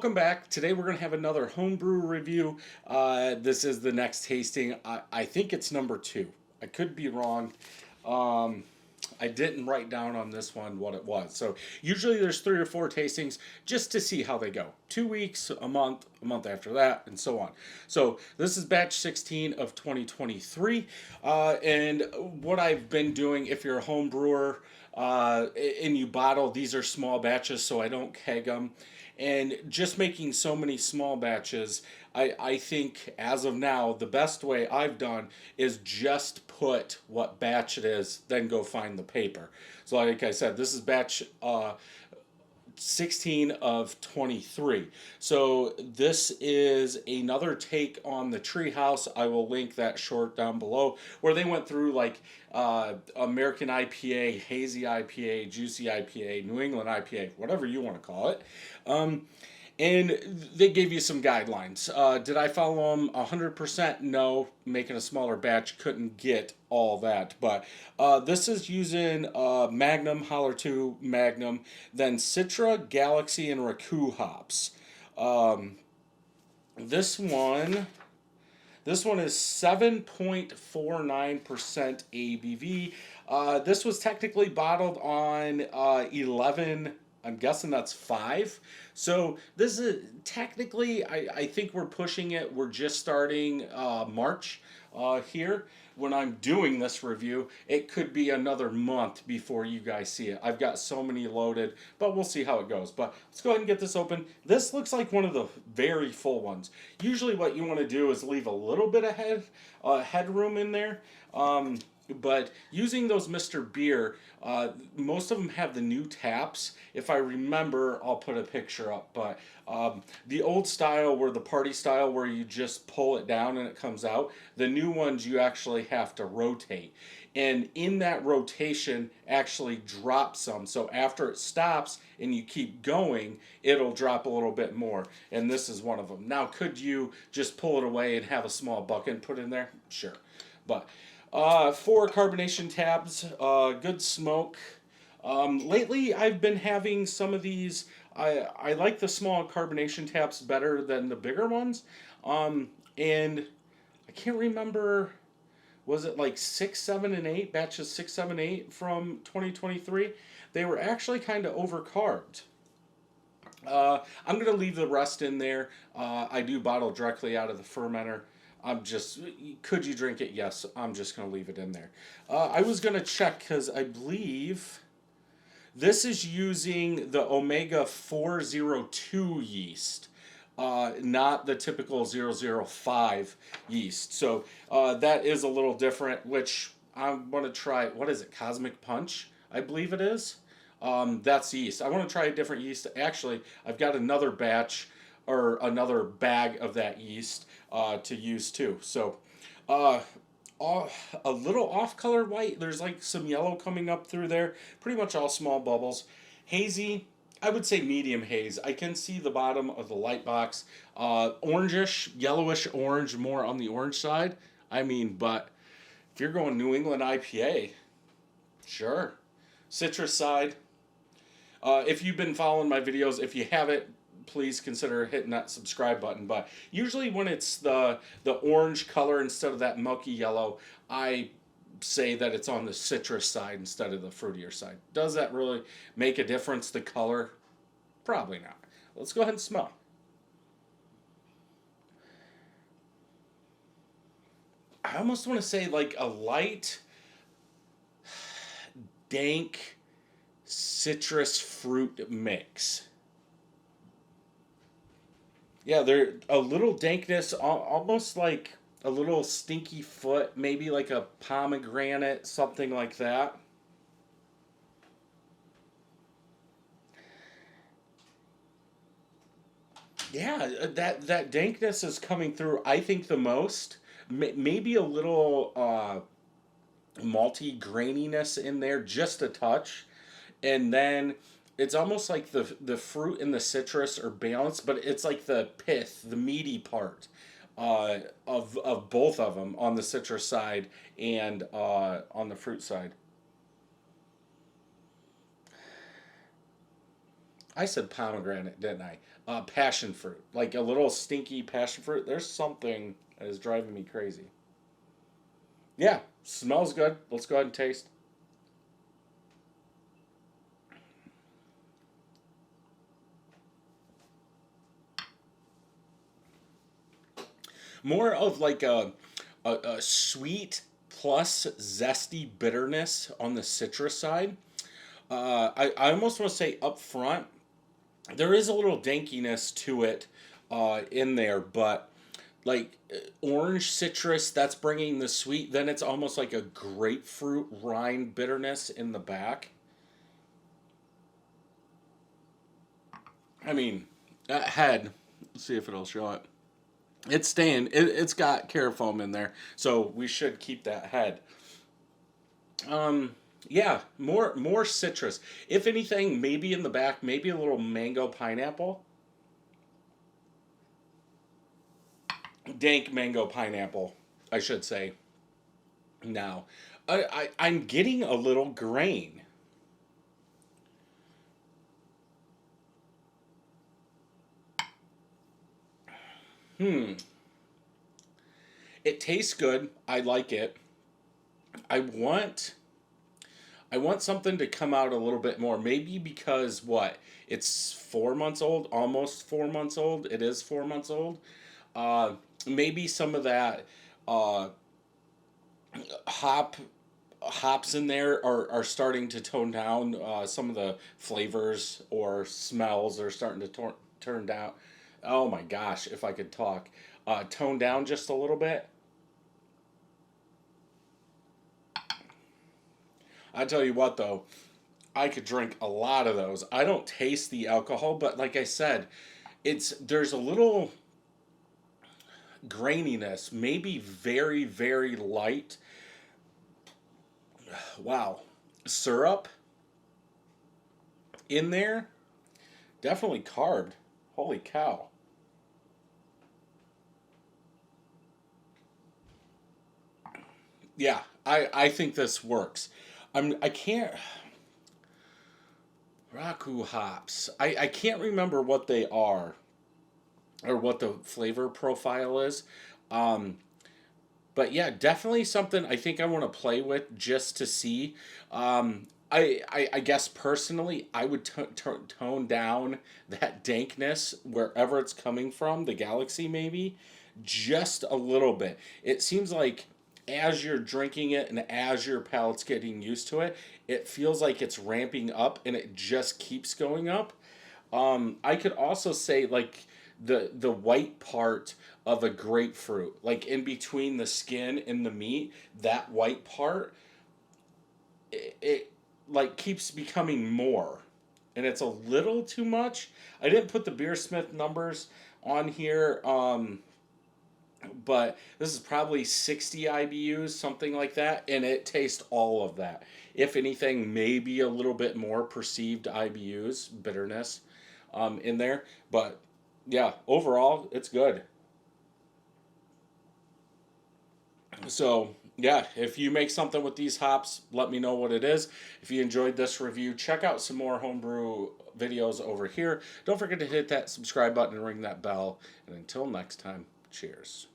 Welcome back. Today we're going to have another homebrew review. This is the next tasting. I think it's number 2. I could be wrong. Um, I didn't write down on this one what it was. So usually there's 3 or 4 tastings just to see how they go. 2 weeks, a month after that, and so on. So this is batch 16 of 2023. And what I've been doing, if you're a home brewer and you bottle, these are small batches, so I don't keg them. And just making so many small batches, I think as of now, the best way I've done is just put what batch it is, then go find the paper. So like I said, this is batch 16 of 23. So this is another take on the Treehouse. I will link that short down below where they went through like American IPA, Hazy IPA, Juicy IPA, New England IPA, whatever you want to call it. And they gave you some guidelines. Did I follow them 100%? No. Making a smaller batch couldn't get all that. But this is using Magnum, Hallertau Magnum, then Citra, Galaxy, and Rakau hops. This one is 7.49% ABV. This was technically bottled on 11. I'm guessing that's 5. So this is technically, I think we're pushing it. We're just starting March here. When I'm doing this review, it could be another month before you guys see it. I've got so many loaded, but we'll see how it goes. But let's go ahead and get this open. This looks like one of the very full ones. Usually what you want to do is leave a little bit of headroom in there. But using those Mr. Beer, most of them have the new taps. If I remember, I'll put a picture up. But the old style were the party style where you just pull it down and it comes out. The new ones you actually have to rotate. And in that rotation actually drop some. So after it stops and you keep going, it'll drop a little bit more. And this is one of them. Now, could you just pull it away and have a small bucket and put in there? Sure. But 4 carbonation tabs, good smoke. Lately, I've been having some of these. I like the small carbonation taps better than the bigger ones. And I can't remember, was it like 6, 7, and 8, batches 6, 7, 8 from 2023? They were actually kind of overcarbed. I'm going to leave the rest in there. I do bottle directly out of the fermenter. Could you drink it? Yes, I'm just going to leave it in there. I was going to check because I believe this is using the Omega 402 yeast, not the typical 005 yeast. So that is a little different, which I want to try. What is it? Cosmic Punch, I believe it is. That's yeast. I want to try a different yeast. Actually, I've got another batch or another bag of that yeast to use too. So a little off-color white. There's like some yellow coming up through there. Pretty much all small bubbles. Hazy, I would say medium haze. I can see the bottom of the light box. Orangish, yellowish orange, more on the orange side. I mean, but if you're going New England IPA, sure. Citrus side. If you've been following my videos, if you haven't, please consider hitting that subscribe button. But usually when it's the orange color instead of that milky yellow, I say that it's on the citrus side instead of the fruitier side. Does that really make a difference, the color? Probably not. Let's go ahead and smell. I almost want to say like a light, dank citrus fruit mix. Yeah, they're a little dankness, almost like a little stinky foot, maybe like a pomegranate, something like that. Yeah, that dankness is coming through, I think, the most. Maybe a little malty graininess in there, just a touch. And then it's almost like the fruit and the citrus are balanced, but it's like the pith, the meaty part of both of them on the citrus side and on the fruit side. I said pomegranate, didn't I? Passion fruit, like a little stinky passion fruit. There's something that is driving me crazy. Yeah, smells good. Let's go ahead and taste. More of like a sweet plus zesty bitterness on the citrus side. I almost want to say up front, there is a little dankiness to it in there, but like orange citrus, that's bringing the sweet. Then it's almost like a grapefruit rind bitterness in the back. I mean, that head, let's see if it'll show it. It's staying, it's got Carafoam in there, so we should keep that head. Um, yeah, more citrus. If anything, maybe in the back, maybe a little mango pineapple. Dank mango pineapple, I should say. Now, I'm getting a little grain. Hmm. It tastes good. I like it. I want I want something to come out a little bit more. Maybe because what? It's 4 months old, almost 4 months old. It is 4 months old. Uh, maybe some of that uh, hop hops in there are starting to tone down. Some of the flavors or smells are starting to turn down. Oh my gosh, if I could talk. Tone down just a little bit. I tell you what though, I could drink a lot of those. I don't taste the alcohol, but like I said, there's a little graininess, maybe very very light. Wow, syrup in there, definitely carved. Holy cow! Yeah, I think this works. I can't Raku hops. I can't remember what they are or what the flavor profile is. Um, but yeah, definitely something I think I want to play with just to see. I guess personally, I would tone down that dankness wherever it's coming from, the galaxy maybe, just a little bit. It seems like as you're drinking it and as your palate's getting used to it, it feels like it's ramping up and it just keeps going up. I could also say like the white part of a grapefruit, like in between the skin and the meat, that white part, it like keeps becoming more, and it's a little too much. I didn't put the Beersmith numbers on here, but this is probably 60 IBUs, something like that, and it tastes all of that. If anything, maybe a little bit more perceived IBUs, bitterness, in there. But yeah, overall, it's good. So yeah, if you make something with these hops, let me know what it is. If you enjoyed this review, check out some more homebrew videos over here. Don't forget to hit that subscribe button and ring that bell. And until next time, cheers.